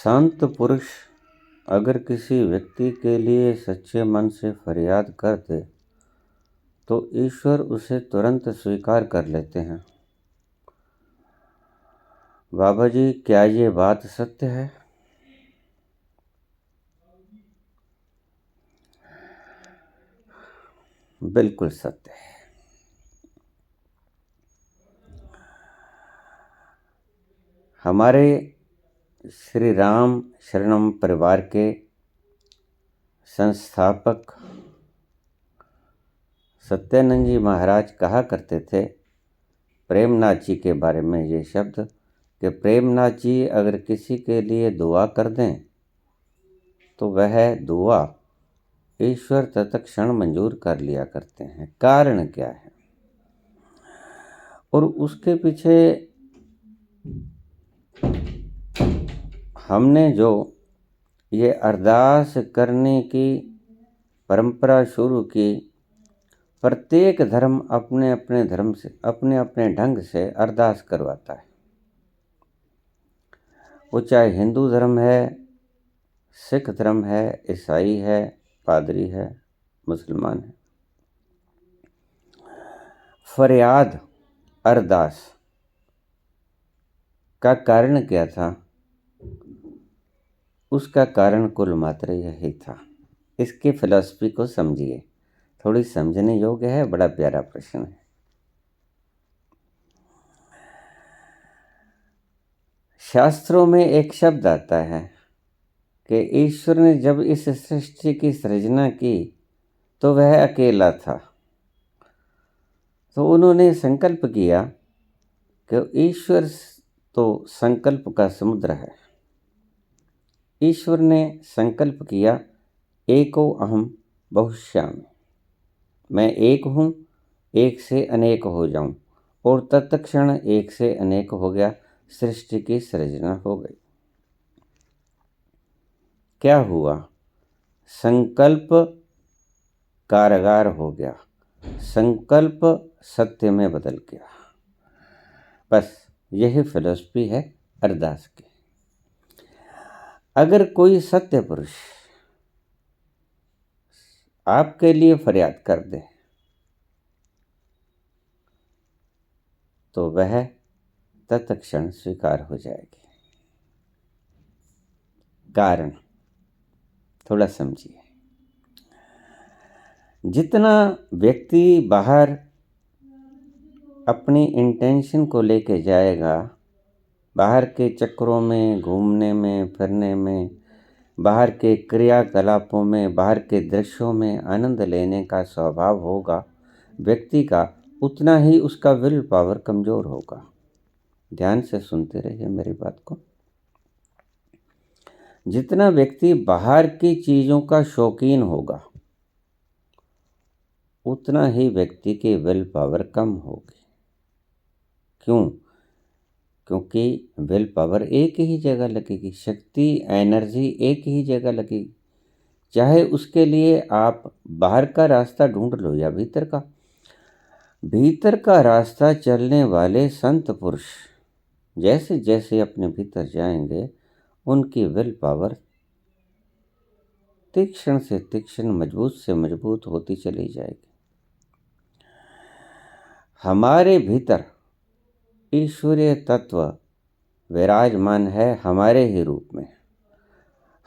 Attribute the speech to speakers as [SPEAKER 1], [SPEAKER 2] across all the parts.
[SPEAKER 1] संत पुरुष अगर किसी व्यक्ति के लिए सच्चे मन से फरियाद कर दे तो ईश्वर उसे तुरंत स्वीकार कर लेते हैं। बाबा जी, क्या ये बात सत्य है? बिल्कुल सत्य है। हमारे श्री राम शरणम परिवार के संस्थापक सत्यानंद जी महाराज कहा करते थे प्रेमनाथ जी के बारे में ये शब्द कि प्रेमनाथ जी अगर किसी के लिए दुआ कर दें तो वह दुआ ईश्वर तत्क्षण मंजूर कर लिया करते हैं। कारण क्या है? और उसके पीछे हमने जो ये अरदास करने की परंपरा शुरू की, प्रत्येक धर्म अपने अपने धर्म से अपने अपने ढंग से अरदास करवाता है। वो चाहे हिंदू धर्म है, सिख धर्म है, ईसाई है, पादरी है, मुसलमान है। फरियाद अरदास का कारण क्या था? उसका कारण कुल मात्र यही था। इसकी फिलॉसफी को समझिए, थोड़ी समझने योग्य है। बड़ा प्यारा प्रश्न है। शास्त्रों में एक शब्द आता है कि ईश्वर ने जब इस सृष्टि की सृजना की तो वह अकेला था। तो उन्होंने संकल्प किया कि ईश्वर तो संकल्प का समुद्र है। ईश्वर ने संकल्प किया एको अहम बहुश्यामि, मैं एक हूँ, एक से अनेक हो जाऊं। और तत्क्षण एक से अनेक हो गया, सृष्टि की सृजना हो गई। क्या हुआ? संकल्प कारागार हो गया, संकल्प सत्य में बदल गया। बस यही फिलॉसफी है अरदास की। अगर कोई सत्य पुरुष आपके लिए फरियाद कर दे तो वह तत्क्षण स्वीकार हो जाएगी। कारण थोड़ा समझिए। जितना व्यक्ति बाहर अपनी इंटेंशन को लेके जाएगा, बाहर के चक्करों में, घूमने में, फिरने में, बाहर के क्रियाकलापों में, बाहर के दृश्यों में आनंद लेने का स्वभाव होगा व्यक्ति का, उतना ही उसका विल पावर कमज़ोर होगा। ध्यान से सुनते रहिए मेरी बात को। जितना व्यक्ति बाहर की चीज़ों का शौकीन होगा उतना ही व्यक्ति की विल पावर कम होगी। क्यों? क्योंकि विल पावर एक ही जगह लगेगी, शक्ति एनर्जी एक ही जगह लगेगी। चाहे उसके लिए आप बाहर का रास्ता ढूंढ लो या भीतर का रास्ता चलने वाले संत पुरुष जैसे जैसे अपने भीतर जाएंगे उनकी विल पावर तीक्ष्ण से तीक्ष्ण, मजबूत से मजबूत होती चली जाएगी। हमारे भीतर ईश्वरीय तत्व विराजमान है, हमारे ही रूप में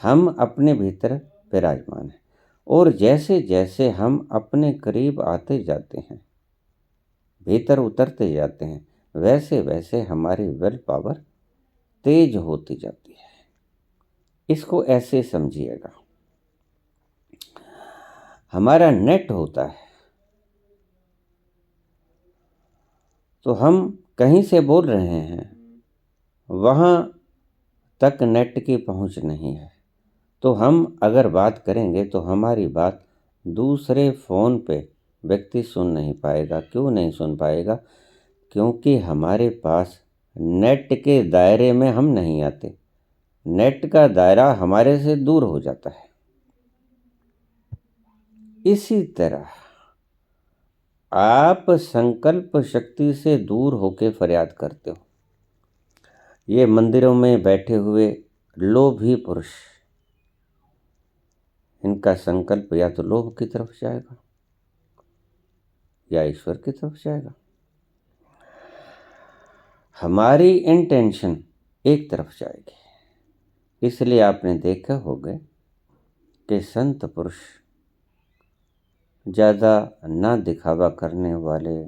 [SPEAKER 1] हम अपने भीतर विराजमान हैं। और जैसे जैसे हम अपने करीब आते जाते हैं, भीतर उतरते जाते हैं, वैसे वैसे हमारी विल पावर तेज होती जाती है। इसको ऐसे समझिएगा, हमारा नेट होता है तो हम कहीं से बोल रहे हैं, वहाँ तक नेट की पहुँच नहीं है। तो हम अगर बात करेंगे तो हमारी बात दूसरे फ़ोन पे व्यक्ति सुन नहीं पाएगा। क्यों नहीं सुन पाएगा? क्योंकि हमारे पास नेट के दायरे में हम नहीं आते, नेट का दायरा हमारे से दूर हो जाता है। इसी तरह आप संकल्प शक्ति से दूर होकर फरियाद करते हो। ये मंदिरों में बैठे हुए लोभी पुरुष, इनका संकल्प या तो लोभ की तरफ जाएगा या ईश्वर की तरफ जाएगा। हमारी इंटेंशन एक तरफ जाएगी। इसलिए आपने देखा होगा कि संत पुरुष ज़्यादा ना दिखावा करने वाले,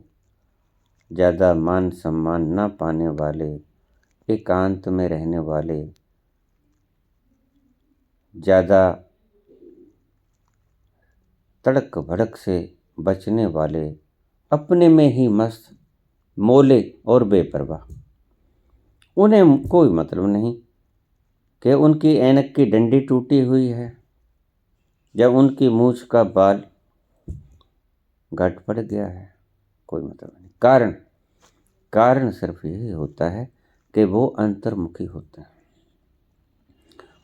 [SPEAKER 1] ज़्यादा मान सम्मान ना पाने वाले, एकांत में रहने वाले, ज़्यादा तड़क भड़क से बचने वाले, अपने में ही मस्त, मोले और बेपरवाह। उन्हें कोई मतलब नहीं कि उनकी ऐनक की डंडी टूटी हुई है या उनकी मूछ का बाल घट पड़ गया है, कोई मतलब नहीं। कारण सिर्फ यही होता है कि वो अंतर्मुखी होते हैं।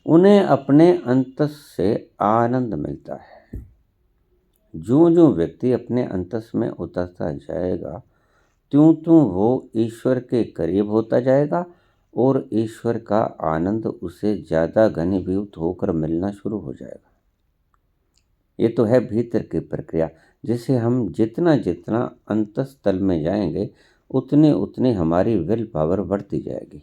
[SPEAKER 1] उन्हें अपने अंतस से आनंद मिलता है। जो जो व्यक्ति अपने अंतस में उतरता जाएगा, त्यों त्यों वो ईश्वर के करीब होता जाएगा और ईश्वर का आनंद उसे ज़्यादा घनीभूत होकर मिलना शुरू हो जाएगा। ये तो है भीतर की प्रक्रिया, जिसे हम जितना जितना अंतस्तल में जाएंगे उतने उतने हमारी विल पावर बढ़ती जाएगी।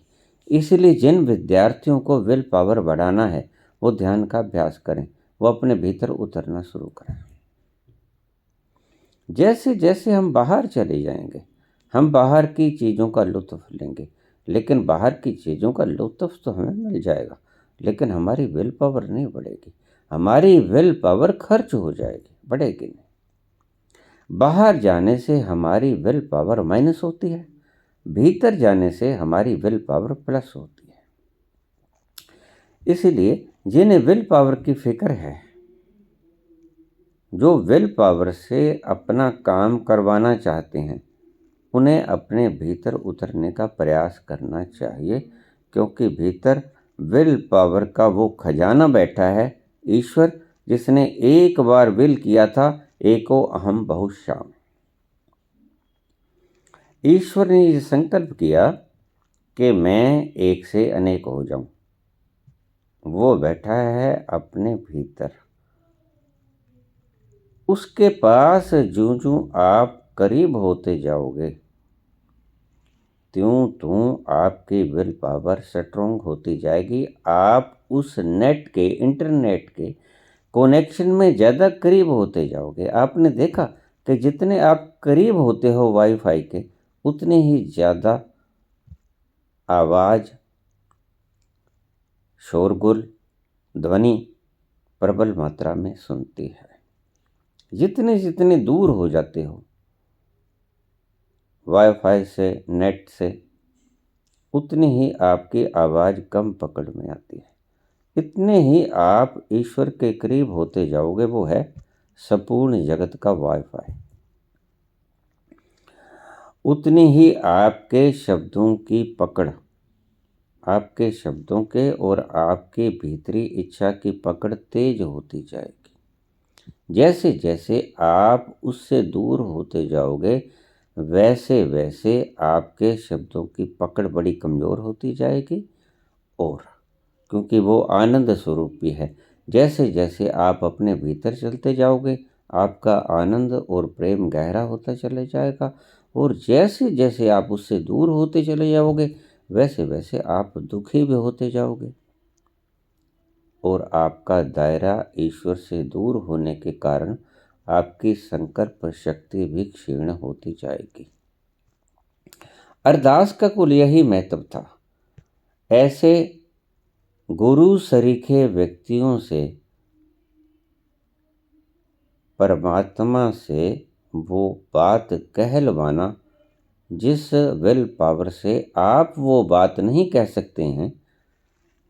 [SPEAKER 1] इसलिए जिन विद्यार्थियों को विल पावर बढ़ाना है वो ध्यान का अभ्यास करें, वो अपने भीतर उतरना शुरू करें। जैसे जैसे हम बाहर चले जाएंगे हम बाहर की चीज़ों का लुत्फ़ लेंगे, लेकिन बाहर की चीज़ों का लुत्फ़ तो हमें मिल जाएगा, लेकिन हमारी विल पावर नहीं बढ़ेगी। हमारी विल पावर खर्च हो जाएगी, बढ़ेगी नहीं। बाहर जाने से हमारी विल पावर माइनस होती है, भीतर जाने से हमारी विल पावर प्लस होती है। इसलिए जिन्हें विल पावर की फिक्र है, जो विल पावर से अपना काम करवाना चाहते हैं, उन्हें अपने भीतर उतरने का प्रयास करना चाहिए, क्योंकि भीतर विल पावर का वो खजाना बैठा है, ईश्वर, जिसने एक बार विल किया था एको अहम बहुश्याम। ईश्वर ने ये संकल्प किया कि मैं एक से अनेक हो जाऊं। वो बैठा है अपने भीतर। उसके पास जो जो आप करीब होते जाओगे, त्यों त्यों आपकी विल पावर स्ट्रोंग होती जाएगी। आप उस नेट के, इंटरनेट के कनेक्शन में ज़्यादा करीब होते जाओगे। आपने देखा कि जितने आप करीब होते हो वाईफाई के, उतने ही ज़्यादा आवाज़, शोरगुल, ध्वनि प्रबल मात्रा में सुनती है। जितने जितने दूर हो जाते हो वाईफाई से, नेट से, उतनी ही आपकी आवाज़ कम पकड़ में आती है। इतने ही आप ईश्वर के करीब होते जाओगे। वो है संपूर्ण जगत का वाईफाई। उतनी ही आपके शब्दों की पकड़, आपके शब्दों के और आपके भीतरी इच्छा की पकड़ तेज होती जाएगी। जैसे जैसे आप उससे दूर होते जाओगे, वैसे वैसे आपके शब्दों की पकड़ बड़ी कमज़ोर होती जाएगी। और क्योंकि वो आनंद स्वरूप भी है, जैसे जैसे आप अपने भीतर चलते जाओगे, आपका आनंद और प्रेम गहरा होता चले जाएगा। और जैसे जैसे आप उससे दूर होते चले जाओगे, वैसे वैसे आप दुखी भी होते जाओगे और आपका दायरा ईश्वर से दूर होने के कारण आपकी संकल्प शक्ति भी क्षीण होती जाएगी। अरदास का कुल यही महत्व था। ऐसे गुरु सरीखे व्यक्तियों से, परमात्मा से वो बात कहलवाना जिस विल पावर से आप वो बात नहीं कह सकते हैं,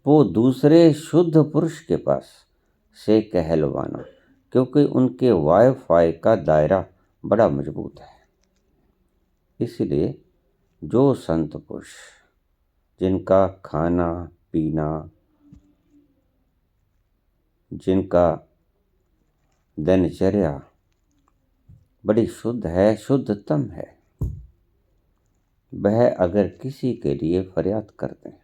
[SPEAKER 1] वो दूसरे शुद्ध पुरुष के पास से कहलवाना, क्योंकि उनके वाईफाई का दायरा बड़ा मजबूत है। इसलिए जो संत पुरुष, जिनका खाना पीना, जिनका दिनचर्या बड़ी शुद्ध है, शुद्धतम है, वह अगर किसी के लिए फरियाद करते हैं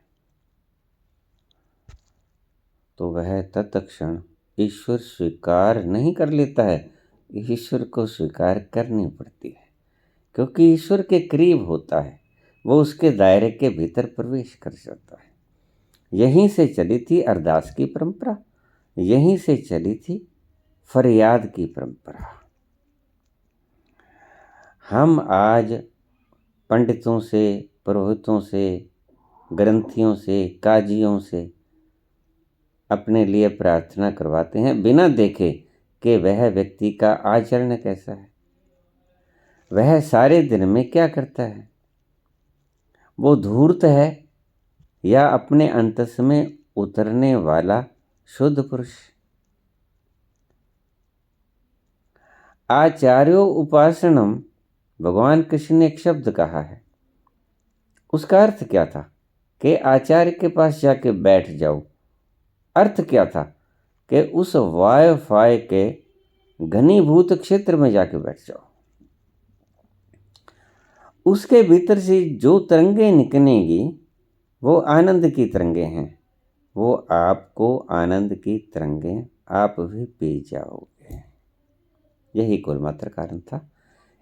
[SPEAKER 1] तो वह तत्क्षण ईश्वर स्वीकार नहीं कर लेता है, ईश्वर को स्वीकार करनी पड़ती है, क्योंकि ईश्वर के करीब होता है, वो उसके दायरे के भीतर प्रवेश कर जाता है। यहीं से चली थी अरदास की परंपरा, यहीं से चली थी फरियाद की परंपरा। हम आज पंडितों से, पुरोहितों से, ग्रंथियों से, काजियों से अपने लिए प्रार्थना करवाते हैं, बिना देखे कि वह व्यक्ति का आचरण कैसा है, वह सारे दिन में क्या करता है, वो धूर्त है या अपने अंतस में उतरने वाला शुद्ध पुरुष। आचार्यो उपासनम, भगवान कृष्ण ने एक शब्द कहा है, उसका अर्थ क्या था कि आचार्य के पास जाके बैठ जाओ। अर्थ क्या था कि उस वाईफाई के घनीभूत क्षेत्र में जाके बैठ जाओ। उसके भीतर से जो तरंगें निकलेंगी वो आनंद की तरंगें हैं, वो आपको आनंद की तरंगें आप भी पी जाओगे। यही कुल मात्र कारण था।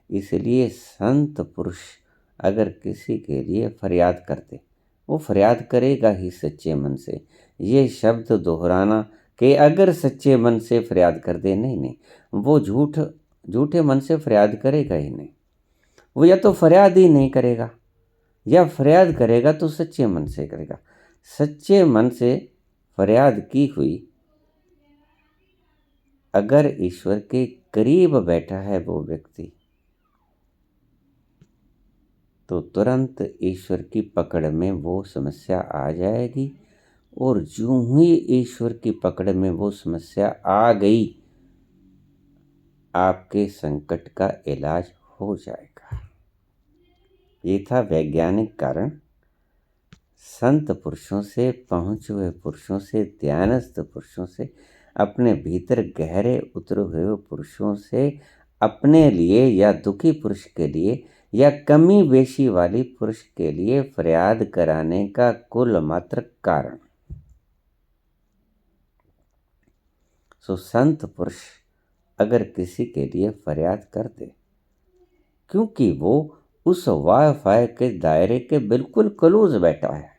[SPEAKER 1] इसलिए संत पुरुष अगर किसी के लिए फरियाद करते, वो फरियाद करेगा ही सच्चे मन से। ये शब्द दोहराना कि अगर सच्चे मन से फरियाद कर दे, नहीं नहीं, वो झूठे मन से फरियाद करेगा ही नहीं। वो या तो फरियाद ही नहीं करेगा, या फरियाद करेगा तो सच्चे मन से करेगा। सच्चे मन से फरियाद की हुई अगर ईश्वर के करीब बैठा है वो व्यक्ति, तो तुरंत ईश्वर की पकड़ में वो समस्या आ जाएगी, और जो ही ईश्वर की पकड़ में वो समस्या आ गई, आपके संकट का इलाज हो जाएगा। ये था वैज्ञानिक कारण। संत पुरुषों से, पहुँचे हुए पुरुषों से, ध्यानस्थ पुरुषों से, अपने भीतर गहरे उतरे हुए पुरुषों से अपने लिए या दुखी पुरुष के लिए या कमी बेशी वाली पुरुष के लिए फरियाद कराने का कुल मात्र कारण। सो संत पुरुष अगर किसी के लिए फरियाद कर दे, क्योंकि वो उस वाईफाई के दायरे के बिल्कुल क्लोज बैठा है,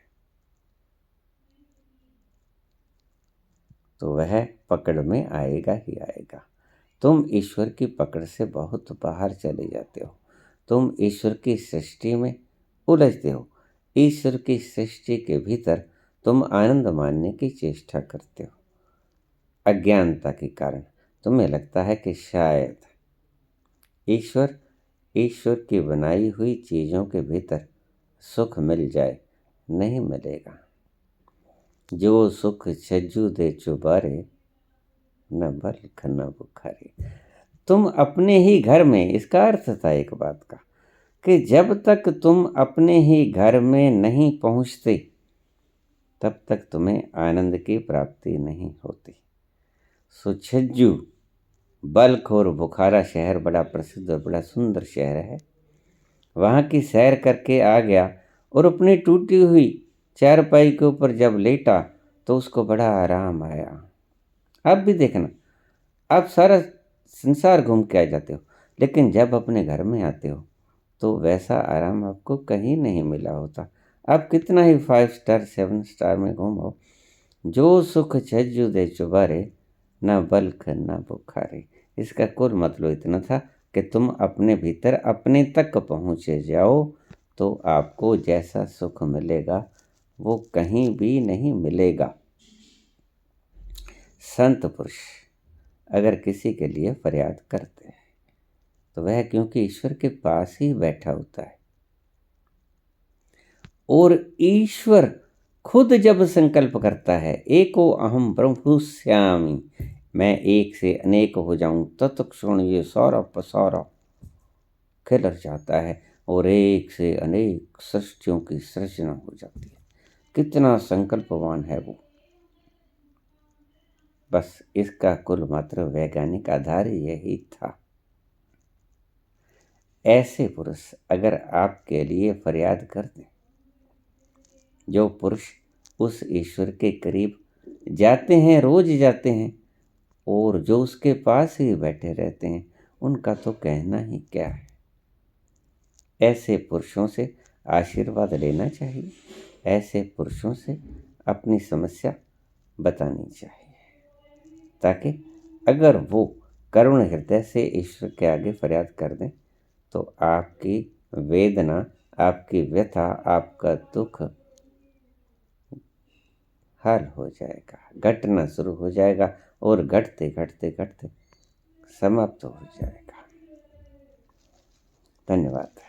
[SPEAKER 1] तो वह पकड़ में आएगा ही आएगा। तुम ईश्वर की पकड़ से बहुत बाहर चले जाते हो, तुम ईश्वर की सृष्टि में उलझते हो। ईश्वर की सृष्टि के भीतर तुम आनंद मानने की चेष्टा करते हो। अज्ञानता के कारण तुम्हें लगता है कि शायद ईश्वर की बनाई हुई चीज़ों के भीतर सुख मिल जाए। नहीं मिलेगा। जो सुख छज्जू दे चुबारे, न बल्ख न बुखारे। तुम अपने ही घर में, इसका अर्थ था एक बात का कि जब तक तुम अपने ही घर में नहीं पहुंचते, तब तक तुम्हें आनंद की प्राप्ति नहीं होती। सो छज्जू, बल्ख और बुखारा शहर बड़ा प्रसिद्ध और बड़ा सुंदर शहर है। वहाँ की सैर करके आ गया और अपनी टूटी हुई चारपाई के ऊपर जब लेटा तो उसको बड़ा आराम आया। आप भी देखना, आप सारा संसार घूम के आ जाते हो, लेकिन जब अपने घर में आते हो तो वैसा आराम आपको कहीं नहीं मिला होता। आप कितना ही 5 स्टार 7 स्टार में घूमो, जो सुख छज्जू दे चुबारे, न बल्ख न बुखारे। इसका कुल मतलब इतना था कि तुम अपने भीतर अपने तक पहुँचे जाओ, तो आपको जैसा सुख मिलेगा वो कहीं भी नहीं मिलेगा। संत पुरुष अगर किसी के लिए फरियाद करते हैं, तो वह क्योंकि ईश्वर के पास ही बैठा होता है, और ईश्वर खुद जब संकल्प करता है, एको अहम ब्रह्मस्यामि, मैं एक से अनेक हो जाऊं, तत्क्षण ये सारा पसारा खिलर जाता है और एक से अनेक सृष्टियों की सृजना हो जाती है। कितना संकल्पवान है वो। बस इसका कुल मात्र वैज्ञानिक आधार यही था। ऐसे पुरुष अगर आपके लिए फरियाद कर दें, जो पुरुष उस ईश्वर के करीब जाते हैं, रोज जाते हैं, और जो उसके पास ही बैठे रहते हैं उनका तो कहना ही क्या है। ऐसे पुरुषों से आशीर्वाद लेना चाहिए, ऐसे पुरुषों से अपनी समस्या बतानी चाहिए, ताकि अगर वो करुण हृदय से ईश्वर के आगे फरियाद कर दें तो आपकी वेदना, आपकी व्यथा, आपका दुख हल हो जाएगा, घटना शुरू हो जाएगा और घटते घटते घटते समाप्त हो जाएगा। धन्यवाद।